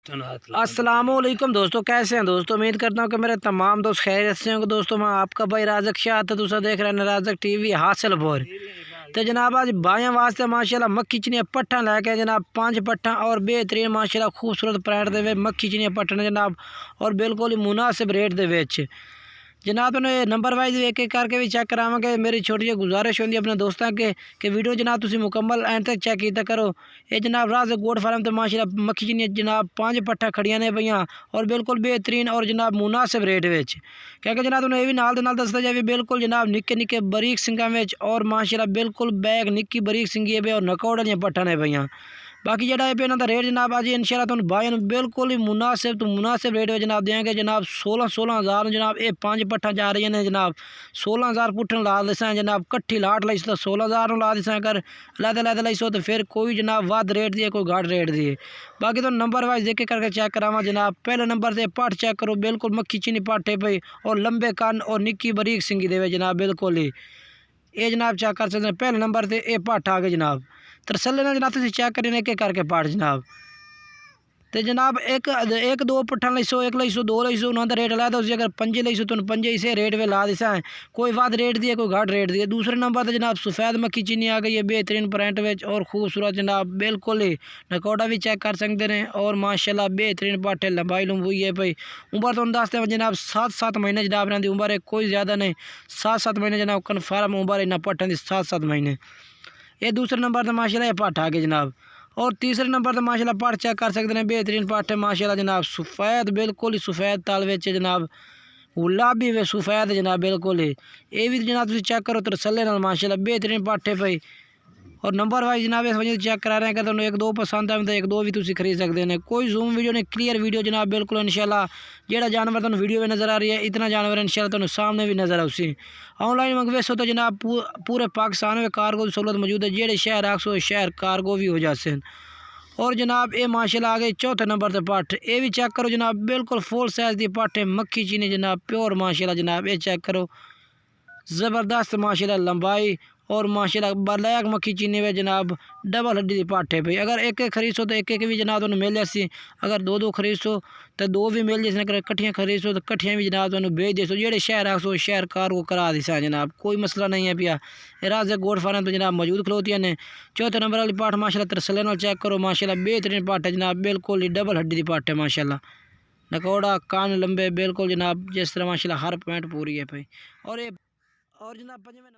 अस्सलामुअलैकुम दोस्तों, कैसे हैं दोस्तों। उम्मीद करता हूँ कि मेरे तमाम दोस्त खैरियत से होंगे। दोस्तों मैं आपका भाई राजक शाह था, दूसरा देख रहे हैं राजक टीवी हासिलपुर। तो जनाब आज भाइयों वास्ते माशाल्लाह मक्खी चिनिया पट्ठा लेके जनाब 5 पट्ठा और बेहतरीन माशाल्लाह खूबसूरत प्रिंट दे मक्खी चिनिया पट्ठा जनाब और बिल्कुल ही मुनासिब रेट दे विच जनाब उन्हें नंबर वाइज एक एक करके भी चेक करावे। मेरी छोटी जी गुजारिश होंगी अपने दोस्तों के कि वीडियो जनाब तुम मुकम्मल एंड तक चेक किया करो। ये जनाब राज गोड फार्म तो माशाल्लाह मक्खी चिनिया जनाब 5 पट्ठा खड़िया ने पईयां और बिल्कुल बेहतरीन और जनाब मुनासिब रेट विच क्योंकि जनाब उन्हें ये भी नाल दसदा जाए बिल्कुल जनाब निक्के निक्के बरीक सिंगा में और माशाल्लाह बिल्कुल बैग निक्की बरीक सिंगी पे और नकौड़ वाली पट्ठा ने पईयां। बाकी जरा पे इन्हों का रेट जनाब अज इंशाल्लाह तुम भाई बिल्कुल ही मुनासिब तो मुनासिब रेट में जनाब देंगे जनाब 16,000 जनाब ये 5 पट्ठा जा रही हैं जनाब 16,000 पुट्ठन ला दिसा जनाब कट्ठी लाट लाई तो 16,000 ला दिसा अगर लैदा लाई सो तो फिर कोई जनाब वध रेट दिए कोई घट रेट दिए। बाकी तो नंबर वाइज देख करके चेक करावा जनाब। पहले नंबर से पट चेक करो बिल्कुल मक्खी चीनी पाटे पे और लंबे कान और निक्की बरीक सिंगी देवे जनाब बिल्कुल ही ये जनाब चेक कर सकते हैं। पहले नंबर से ये पट आ गए जनाब तरसले ना जनाब तुम चेक करें एक एक करके पाठ जनाब। तो जनाब एक दो पट्ठा लाई सौ एक लाई सौ दो लाई सौ उन्होंने रेट लाया उसी अगर 5 लाई सौ तो 5 इसे रेट में ला दिसा है कोई वध रेट दिए कोई घट रेट दिए। दूसरे नंबर पर जनाब सफ़ेद मक्खी चीनी आ गई है बेहतरीन प्रिंट में और खूबसूरत जनाब बिल्कुल ही नकोड़ा भी चेक कर सकते हैं और माशाल्लाह बेहतरीन पाटे लंबाई लंबुई है भाई। उम्र तो दसते हैं जनाब 7-7 महीने जनाब रही उम्र है कोई ज़्यादा नहीं 7-7 महीने जनाब कन्फर्म उम्र है ना पट्टन की 7-7 महीने। ये दूसरे नंबर पर माशाल्लाह ये पाठ आ गए जनाब और तीसरे नंबर पर माशाल्लाह पाठ चेक कर सकते हैं बेहतरीन पाठ है माशाल्लाह जनाब सफ़ेद बिल्कुल ही सफ़ेद ताल विच जनाब गुलाबी वे सफ़ेद जनाब बिल्कुल ही ये भी जनाब तुम चेक करो तरसले माशाल्लाह बेहतरीन पाठे पे और नंबर वाइज जनाब इस वजह चेक करा रहे हैं कि एक दो पसंद आए तो एक दो भी तुम खरीद सकते हैं। कोई जूम वीडियो नहीं क्लीयर वीडियो जनाब बिल्कुल इंशाल्लाह जेड़ा जानवर तुम वीडियो में नज़र आ रही है इतना जानवर इंशाल्लाह तुम सामने भी नज़र आउसी। ऑनलाइन मंगवे सो तो जनाब पूरे पाकिस्तान में कार्गो की सहूलत मौजूद है जेड़े शहर आखो शहर कार्गो भी हो जाते हैं। और जनाब ये माशाल्लाह आ गई चौथे नंबर से पट्ठ ये भी चेक करो जनाब बिल्कुल फुल साइज़ की पट्ठ है मक्खी चीनी जनाब प्योर माशाल्लाह जनाब ये चेक करो ज़बरदस्त माशाल्लाह लंबाई और माशाल्लाह ब्लैक मक्खी चीनी में जनाब डबल हड्डी की पाठे पे अगर एक एक खरीदो तो एक एक भी जनाब तुम मिल जासी अगर दो दो खरीदो तो दो भी मिल जाए अगर कट्ठियाँ खरीदो तो कट्ठियाँ भी जनाब तुम भेज देसो जेड़े शहर आखो शहर कार को करा दिसा जनाब कोई मसला नहीं है पिया। राज गोड फार्म तो जनाब मौजूद खलोतियाँ ने। चौथे नंबर वाली पाठ माशाल्लाह तरसले नाल चेक करो माशाल्लाह बेहतरीन पाठ है जनाब बिल्कुल ही डबल हड्डी की पाठ है माशाल्लाह नकौड़ा कान लंबे बिल्कुल जनाब जिस तरह माशाल्लाह हर पॉइंट पूरी है भाई। और ये और जनाब 5वें नंबर